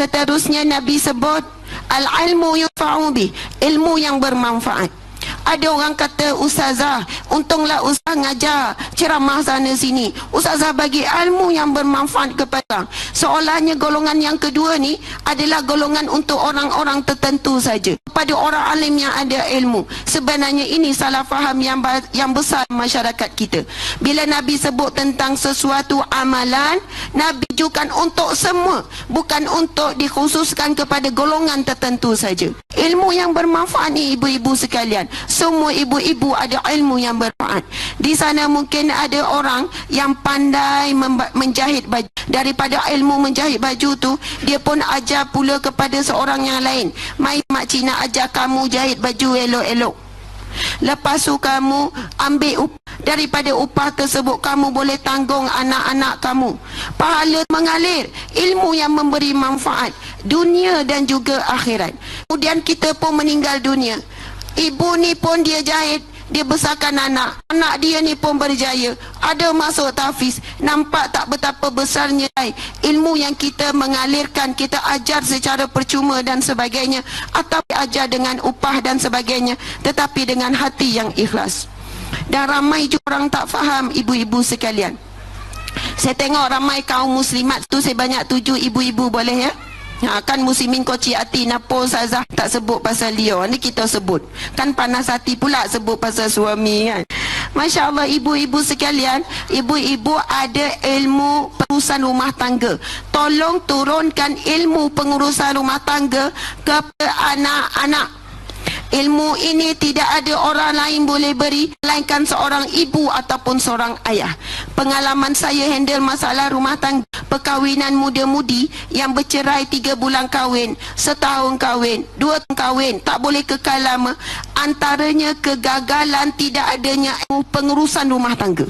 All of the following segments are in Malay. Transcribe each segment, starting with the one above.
Seterusnya Nabi sebut al-ilmu yunfa'u bih, ilmu yang bermanfaat. Ada orang kata, ustazah, untunglah ustazah ngajar ceramah sana sini, ustazah bagi ilmu yang bermanfaat kepada orang. Seolahnya golongan yang kedua ni adalah golongan untuk orang-orang tertentu saja, pada orang alim yang ada ilmu. Sebenarnya ini salah faham yang besar masyarakat kita. Bila Nabi sebut tentang sesuatu amalan, Nabi tujukan untuk semua, bukan untuk dikhususkan kepada golongan tertentu saja. Ilmu yang bermanfaat ni ibu-ibu sekalian, semua ibu-ibu ada ilmu yang bermanfaat. Di sana mungkin ada orang yang pandai menjahit baju. Daripada ilmu menjahit baju tu, dia pun ajar pula kepada seorang yang lain. Mai mak cina ajar kamu jahit baju elok-elok. Lepas tu kamu ambil daripada upah tersebut, kamu boleh tanggung anak-anak kamu. Pahala mengalir, ilmu yang memberi manfaat dunia dan juga akhirat. Kemudian kita pun meninggal dunia. Ibu ni pun dia jahit, dia besarkan anak. Anak dia ni pun berjaya, ada masuk tahfiz. Nampak tak betapa besarnya ilmu yang kita mengalirkan, kita ajar secara percuma dan sebagainya, atau ajar dengan upah dan sebagainya, tetapi dengan hati yang ikhlas. Dan ramai juga orang tak faham, ibu-ibu sekalian. Saya tengok ramai kaum muslimat tu, saya banyak tuju ibu-ibu, boleh ya? Kan muslimin koci hati, napa ustazah tak sebut pasal dia, ni kita sebut. Kan panas hati pula sebut pasal suami kan. Masya Allah ibu-ibu sekalian, ibu-ibu ada ilmu pengurusan rumah tangga. Tolong turunkan ilmu pengurusan rumah tangga kepada anak-anak. Ilmu ini tidak ada orang lain boleh beri melainkan seorang ibu ataupun seorang ayah. Pengalaman saya handle masalah rumah tangga, perkahwinan muda-mudi yang bercerai 3 bulan kahwin, setahun kahwin, 2 tahun kahwin, tak boleh kekal lama. Antaranya kegagalan tidak adanya ilmu pengurusan rumah tangga.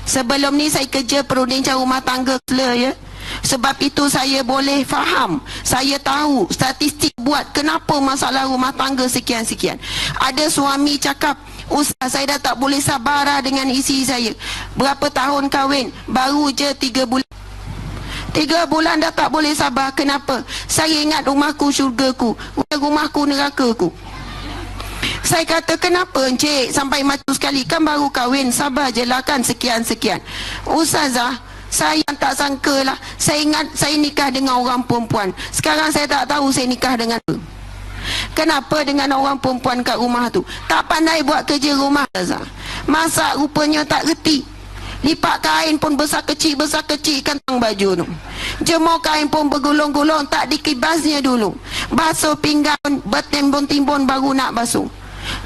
Sebelum ni saya kerja perundingan rumah tangga ya. Sebab itu saya boleh faham, saya tahu statistik buat kenapa masalah rumah tangga sekian-sekian. Ada suami cakap, ustaz saya dah tak boleh sabar dengan isteri saya. Berapa tahun kahwin, baru je 3 bulan. 3 bulan dah tak boleh sabar. Kenapa? Saya ingat rumahku syurgaku, rumahku nerakaku. Saya kata, kenapa encik sampai matu sekali, kan baru kahwin, sabar je lah kan, sekian-sekian. Ustazah, saya tak sangka lah, saya ingat saya nikah dengan orang perempuan. Sekarang saya tak tahu saya nikah dengan apa. Kenapa dengan orang perempuan kat rumah tu? Tak pandai buat kerja rumah. Masak rupanya tak reti. Lipat kain pun besar kecil kantong baju tu. Jemur kain pun bergulung-gulung, tak dikibasnya dulu. Basuh pinggan bertimbun-timbun baru nak basuh.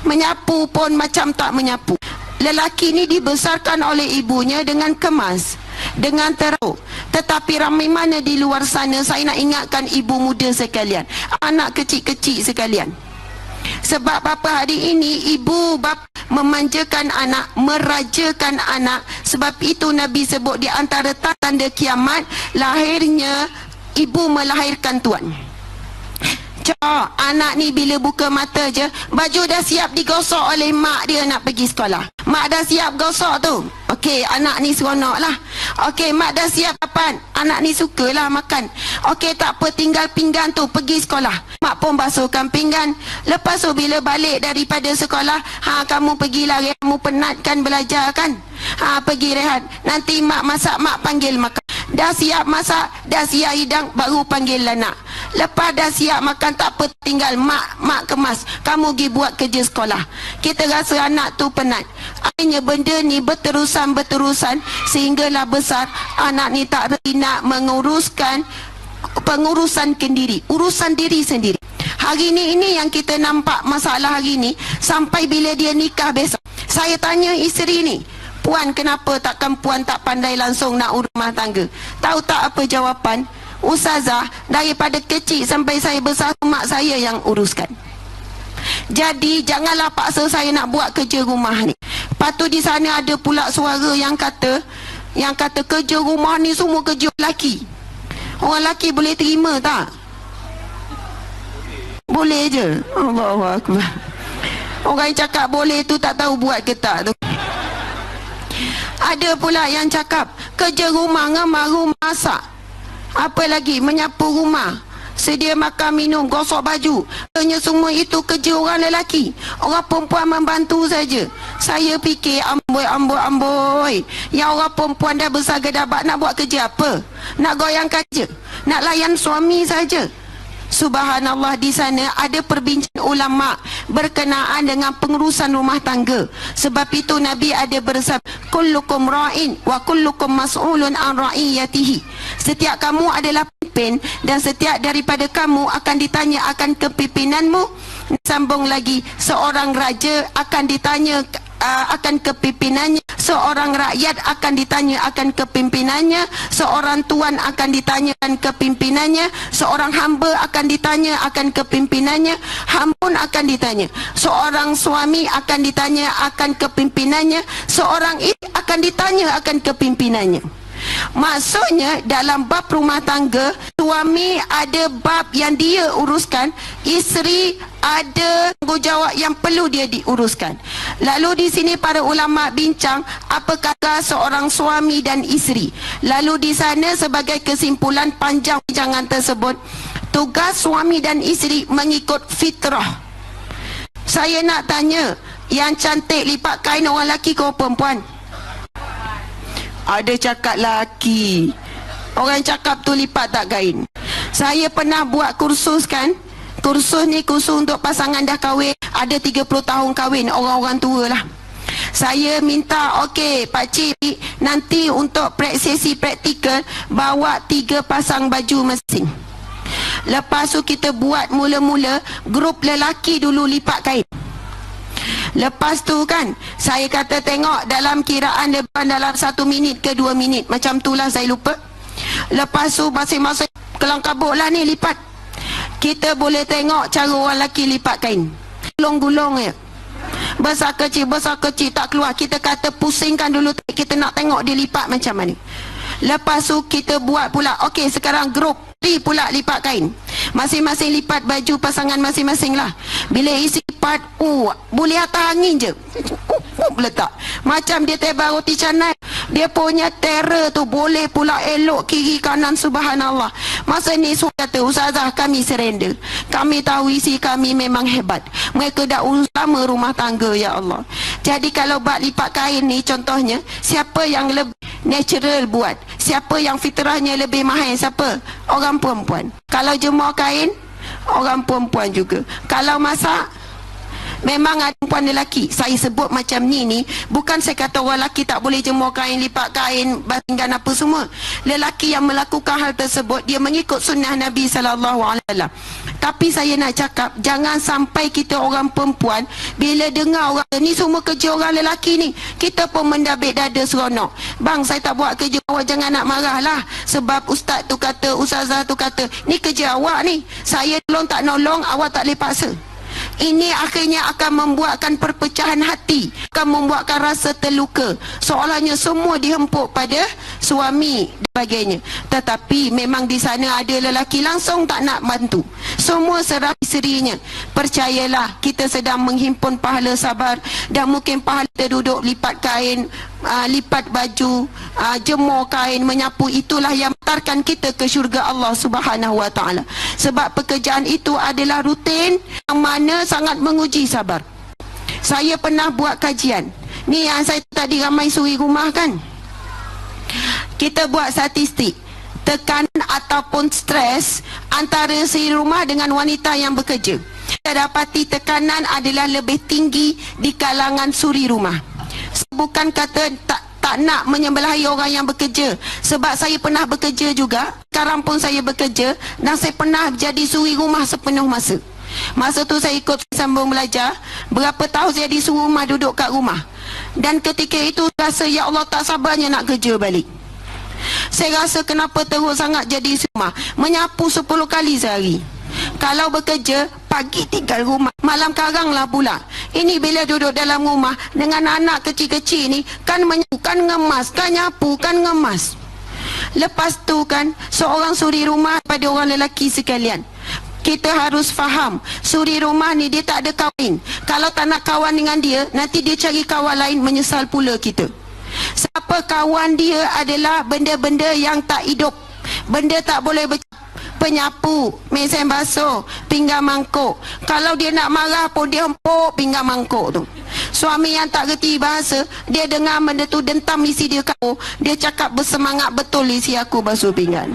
Menyapu pun macam tak menyapu. Lelaki ni dibesarkan oleh ibunya dengan kemas, dengan teruk. Tetapi ramai mana di luar sana, saya nak ingatkan ibu muda sekalian, anak kecil-kecil sekalian. Sebab apa hari ini ibu bapa memanjakan anak, merajakan anak. Sebab itu Nabi sebut di antara tanda kiamat, lahirnya ibu melahirkan tuan. Cak, anak ni bila buka mata je, baju dah siap digosok oleh mak dia nak pergi sekolah. Mak dah siap gosok tu. Okey, anak ni seronok lah. Okey, mak dah siap kapan? Anak ni sukalah makan. Okey, tak apa, tinggal pinggan tu, pergi sekolah. Mak pun basuhkan pinggan. Lepas tu bila balik daripada sekolah, kamu pergilah, kamu penat kan belajar kan? Pergi rehat. Nanti mak masak, mak panggil makan. Dah siap masak, dah siap hidang, baru panggil anak. Lepas dah siap makan, tak apa, tinggal mak kemas, kamu pergi buat kerja sekolah. Kita rasa anak tu penat. Akhirnya benda ni berterusan sehinggalah besar anak ni tak reti nak menguruskan pengurusan kendiri, urusan diri sendiri. Hari ini yang kita nampak masalah hari ni. Sampai bila dia nikah besok, saya tanya isteri ni, puan kenapa takkan puan tak pandai langsung nak urus rumah tangga? Tahu tak apa jawapan? Ustazah, daripada kecil sampai saya besar, mak saya yang uruskan. Jadi janganlah paksa saya nak buat kerja rumah ni. Lepas tu di sana ada pula suara yang kata kerja rumah ni semua kerja lelaki. Orang lelaki boleh terima tak? Boleh je. Allahu Akbar. Orang yang cakap boleh tu tak tahu buat ke tak tu. Ada pula yang cakap kerja rumah ngamaru masak. Apa lagi? Menyapu rumah, sedia makan minum, gosok baju. Hanya semua itu kerja orang lelaki. Orang perempuan membantu saja. Saya fikir amboi. Yang orang perempuan dah besar gedabat nak buat kerja apa? Nak goyang kerja? Nak layan suami saja? Subhanallah, di sana ada perbincangan ulama berkenaan dengan pengurusan rumah tangga. Sebab itu Nabi ada bersabda, kullukum ra'in wa kullukum mas'ulun an ra'iyatihi. Setiap kamu adalah pemimpin dan setiap daripada kamu akan ditanya akan kepimpinanmu. Sambung lagi, seorang raja akan ditanya akan kepimpinannya, seorang rakyat akan ditanya akan kepimpinannya, seorang tuan akan ditanya akan kepimpinannya, seorang hamba akan ditanya akan kepimpinannya, hamba pun akan ditanya, seorang suami akan ditanya akan kepimpinannya, seorang isteri akan ditanya akan kepimpinannya. Maksudnya dalam bab rumah tangga, suami ada bab yang dia uruskan, isteri ada tanggungjawab yang perlu dia diuruskan. Lalu di sini para ulama bincang apakah seorang suami dan isteri. Lalu di sana sebagai kesimpulan panjang bincangan tersebut, tugas suami dan isteri mengikut fitrah. Saya nak tanya, yang cantik lipat kain orang lelaki ke perempuan? Ada cakap laki. Orang cakap tu lipat tak kain. Saya pernah buat kursus kan. Kursus ni kursus untuk pasangan dah kahwin, ada 30 tahun kahwin, orang-orang tua lah. Saya minta, okey pakcik, nanti untuk sesi praktikal bawa 3 pasang baju masing. Lepas tu kita buat mula-mula grup lelaki dulu lipat kain. Lepas tu kan saya kata tengok dalam kiraan depan dalam 1 minit ke 2 minit, macam tu lah, saya lupa. Lepas tu masing-masing kelang kabut lah ni lipat. Kita boleh tengok cara orang lelaki lipat kain, gulung-gulung je, besar kecil tak keluar. Kita kata pusingkan dulu, kita nak tengok dia lipat macam mana. Lepas tu kita buat pula, okey sekarang grup pula lipat kain, masing-masing lipat baju pasangan masing-masing lah. Bila isi lipat, boleh atas angin je, letak macam dia tebal roti canai. Dia punya terror tu boleh pula elok kiri kanan, subhanallah. Masa ni kata, ustazah kami surrender, kami tahu isi kami memang hebat, mereka dah urus lama rumah tangga, ya Allah. Jadi kalau bab lipat kain ni contohnya, siapa yang lebih natural buat, siapa yang fitrahnya lebih mahal, siapa? Orang perempuan. Kalau jemur kain, orang perempuan juga. Kalau masak, memang ada perempuan lelaki. Saya sebut macam ni bukan saya kata orang lelaki tak boleh jemur kain, lipat kain, baringkan apa semua. Lelaki yang melakukan hal tersebut, dia mengikut sunnah Nabi SAW. Tapi saya nak cakap, jangan sampai kita orang perempuan bila dengar orang ni semua kerja orang lelaki ni, kita pun mendabik dada seronok. Bang, saya tak buat kerja, awak jangan nak marah lah. Sebab ustaz tu kata, ustazah tu kata, ni kerja awak ni, saya tolong tak nolong, awak tak boleh paksa. Ini akhirnya akan membuatkan perpecahan hati, akan membuatkan rasa terluka, seolahnya semua dihempuk pada suami dan sebagainya. Tetapi memang di sana ada lelaki langsung tak nak bantu, semua serah isterinya. Percayalah, kita sedang menghimpun pahala sabar, dan mungkin pahala kita duduk lipat kain, lipat baju, jemur kain, menyapu, itulah yang mengantarkan kita ke syurga Allah Subhanahu wa taala. Sebab pekerjaan itu adalah rutin yang mana sangat menguji sabar. Saya pernah buat kajian ni, yang saya tadi ramai suri rumah kan. Kita buat statistik tekanan ataupun stres antara suri rumah dengan wanita yang bekerja. Kita dapati tekanan adalah lebih tinggi di kalangan suri rumah. Bukan kata tak nak menyembelahi orang yang bekerja, sebab saya pernah bekerja juga, sekarang pun saya bekerja, dan saya pernah jadi suri rumah sepenuh masa. Masa tu saya ikut sambung belajar, berapa tahun saya di suri rumah, duduk kat rumah. Dan ketika itu rasa, ya Allah, tak sabarnya nak kerja balik. Saya rasa kenapa terus sangat jadi suri rumah, menyapu 10 kali sehari. Kalau bekerja, pagi tinggal rumah, malam karanglah pula. Ini bila duduk dalam rumah dengan anak kecil-kecil ni, kan ngemas, kan nyapu, kan ngemas. Lepas tu kan, seorang suri rumah pada orang lelaki sekalian, kita harus faham, suri rumah ni dia tak ada kawan. Kalau tak nak kawan dengan dia, nanti dia cari kawan lain, menyesal pula kita. Siapa kawan dia adalah benda-benda yang tak hidup, Benda tak boleh penyapu, mesin basuh, pinggan mangkuk. Kalau dia nak marah pun dia hempuk pinggan mangkuk tu. Suami yang tak gerti bahasa, dia dengar benda tu dentam isi dia kamu, dia cakap bersemangat betul isi aku basuh pinggan.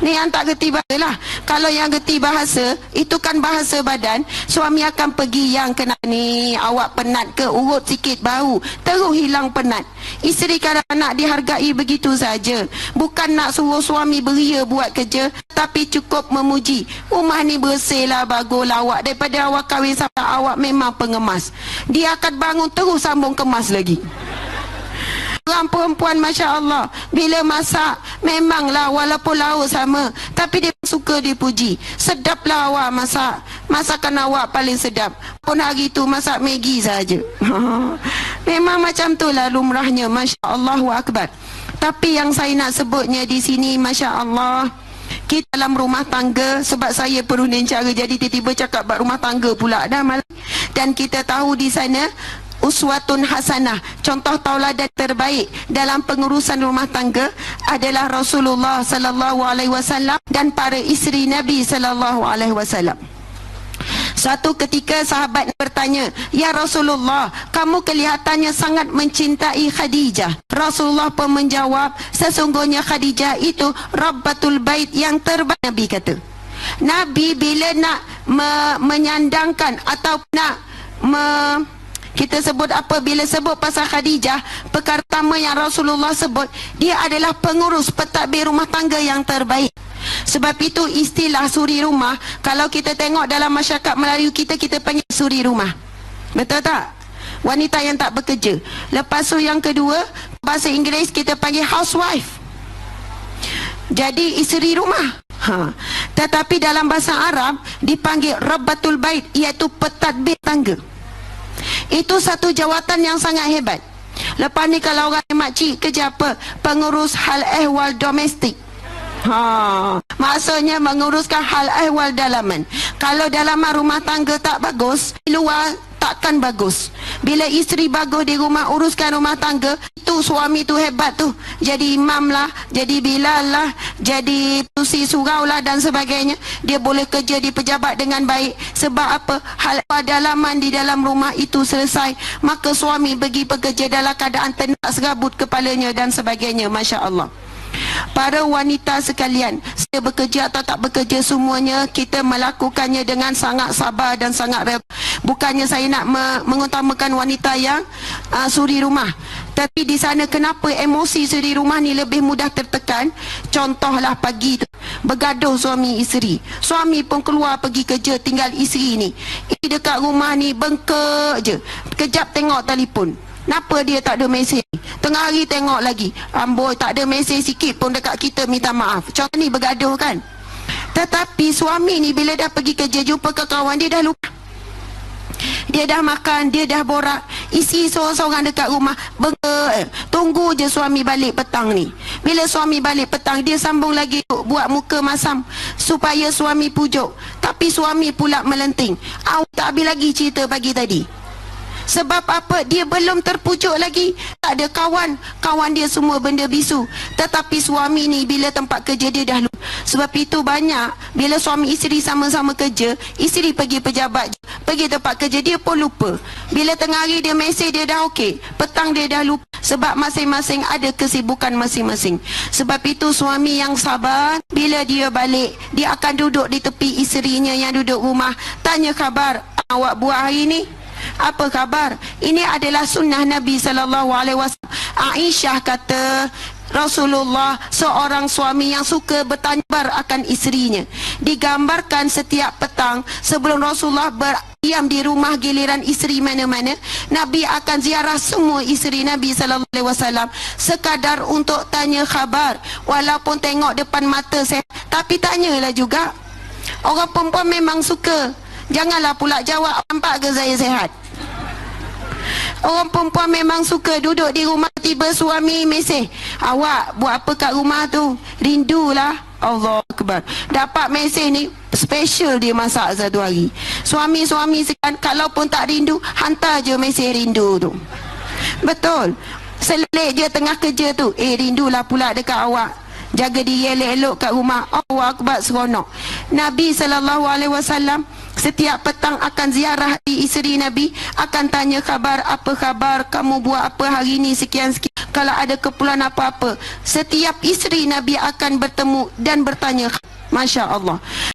Ni yang tak gerti bahasa lah. Kalau yang gerti bahasa, itu kan bahasa badan. Suami akan pergi yang kena ni, awak penat ke, urut sikit bau, terus hilang penat. Isteri kadang nak dihargai begitu saja. Bukan nak suruh suami beria buat kerja, tapi cukup memuji. Rumah ni bersih lah, bagus lah awak. Daripada awak kahwin sampai awak memang pengemas. Dia akan bangun terus sambung kemas lagi. Orang perempuan Masya Allah, bila masak memanglah walaupun lauk sama, tapi dia suka dipuji. Sedaplah awak masak, masakan awak paling sedap. Pun hari tu masak Maggi saja. Memang macam tu lah lumrahnya. Masya Allahu Akbar. Tapi yang saya nak sebutnya di sini, Masya Allah, kita dalam rumah tangga, sebab saya perunincara jadi tiba-tiba cakap bab rumah tangga pula dah malam. Dan kita tahu di sana uswatun hasanah, contoh tauladan terbaik dalam pengurusan rumah tangga adalah Rasulullah sallallahu alaihi wasallam dan para isteri Nabi sallallahu alaihi wasallam. Suatu ketika sahabat bertanya, "Ya Rasulullah, kamu kelihatannya sangat mencintai Khadijah." Rasulullah pun menjawab, "Sesungguhnya Khadijah itu Rabbatul Bait yang terbaik." Nabi kata. Nabi bila nak menyandangkan atau nak kita sebut apa, bila sebut pasal Khadijah, perkara pertama yang Rasulullah sebut, dia adalah pengurus pentadbir rumah tangga yang terbaik. Sebab itu istilah suri rumah, kalau kita tengok dalam masyarakat Melayu kita, kita panggil suri rumah. Betul tak? Wanita yang tak bekerja. Lepas tu yang kedua, bahasa Inggeris kita panggil housewife. Jadi isteri rumah. Tetapi dalam bahasa Arab dipanggil Rabbatul Bait, iaitu pentadbir tangga. Itu satu jawatan yang sangat hebat. Lepas ni kalau orang makcik kerja apa? Pengurus hal ehwal domestik. Maksudnya menguruskan hal ehwal dalaman. Kalau dalaman rumah tangga tak bagus, di luar takkan bagus. Bila isteri bagus di rumah, uruskan rumah tangga, itu suami tu hebat tu. Jadi imam lah, jadi bilal lah, jadi pengurusi surau lah dan sebagainya. Dia boleh kerja di pejabat dengan baik. Sebab apa? Hal dalaman di dalam rumah itu selesai, maka suami pergi bekerja dalam keadaan tenang, serabut kepalanya dan sebagainya. Masya Allah. Para wanita sekalian, saya bekerja atau tak bekerja, semuanya kita melakukannya dengan sangat sabar dan sangat rela. Bukannya saya nak mengutamakan wanita yang suri rumah, tapi di sana kenapa emosi suri rumah ni lebih mudah tertekan? Contohlah pagi tu bergaduh suami isteri, suami pun keluar pergi kerja, tinggal isteri ni dekat rumah ni bengkak je. Kejap tengok telefon, kenapa dia tak ada mesej? Tengah hari tengok lagi, amboi tak ada mesej sikit pun dekat kita minta maaf. Contoh ni bergaduh kan. Tetapi suami ni bila dah pergi kerja, jumpa ke kawan dia, dah lupa. Dia dah makan, dia dah borak. Isi seorang-seorang dekat rumah bengkak. Tunggu je suami balik petang ni. Bila suami balik petang, dia sambung lagi buat muka masam supaya suami pujuk. Tapi suami pula melenting. Awak tak habis lagi cerita pagi tadi. Sebab apa? Dia belum terpujuk lagi. Tak ada kawan. Kawan dia semua benda bisu. Tetapi suami ni bila tempat kerja dia dah lupa. Sebab itu banyak bila suami isteri sama-sama kerja, isteri pergi pejabat, pergi tempat kerja, dia pun lupa. Bila tengah hari dia mesej, dia dah okey, petang dia dah lupa. Sebab masing-masing ada kesibukan masing-masing. Sebab itu suami yang sabar, bila dia balik, dia akan duduk di tepi isterinya yang duduk rumah, tanya khabar, awak buat hari ni? Apa khabar? Ini adalah sunnah Nabi SAW. Aisyah kata, Rasulullah seorang suami yang suka bertanya khabar akan isterinya. Digambarkan setiap petang sebelum Rasulullah berdiam di rumah, giliran isteri mana-mana, Nabi akan ziarah semua isteri Nabi SAW sekadar untuk tanya khabar. Walaupun tengok depan mata saya, tapi tanyalah juga. Orang perempuan memang suka. Janganlah pula jawab, nampak ke saya sehat? Orang perempuan memang suka duduk di rumah, tiba suami mesej, awak buat apa kat rumah tu? Rindulah. Allah Akbar. Dapat mesej ni, special dia masak satu hari. Suami-suami sekarang kalau pun tak rindu, hantar je mesej rindu tu. Betul. Selik dia tengah kerja tu, rindulah pula dekat awak. jaga diri elok-elok kat rumah. Allahu akbar, seronok. Nabi SAW setiap petang akan ziarah di isteri Nabi, akan tanya khabar, apa khabar, kamu buat apa hari ni, sekian-sekian, kalau ada keperluan apa-apa. Setiap isteri Nabi akan bertemu dan bertanya. Masya Allah.